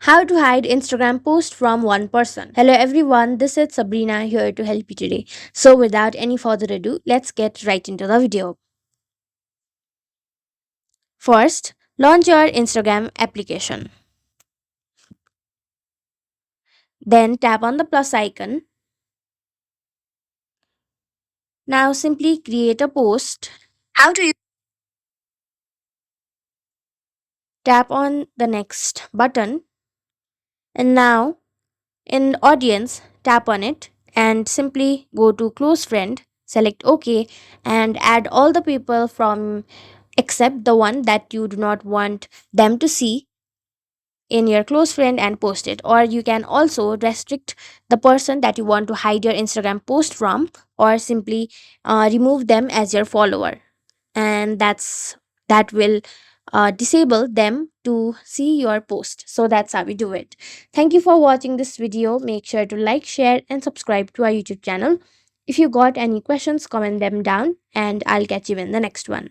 How to hide Instagram post from one person. Hello everyone, this is Sabrina here to help you today. So without any further ado, let's get right into the video. First, launch your Instagram application. Then tap on the plus icon. Now simply create a post. How do you tap on the next button and now in audience tap on it and simply go to close friend, select OK and add all the people from except the one that you do not want them to see in your close friend and post it, or you can also restrict the person that you want to hide your Instagram post from, or simply remove them as your follower, and that will disable them to see your post. So that's how we do it. Thank you for watching this video. Make sure to like, share and subscribe to our YouTube channel. If you got any questions, comment them down and I'll catch you in the next one.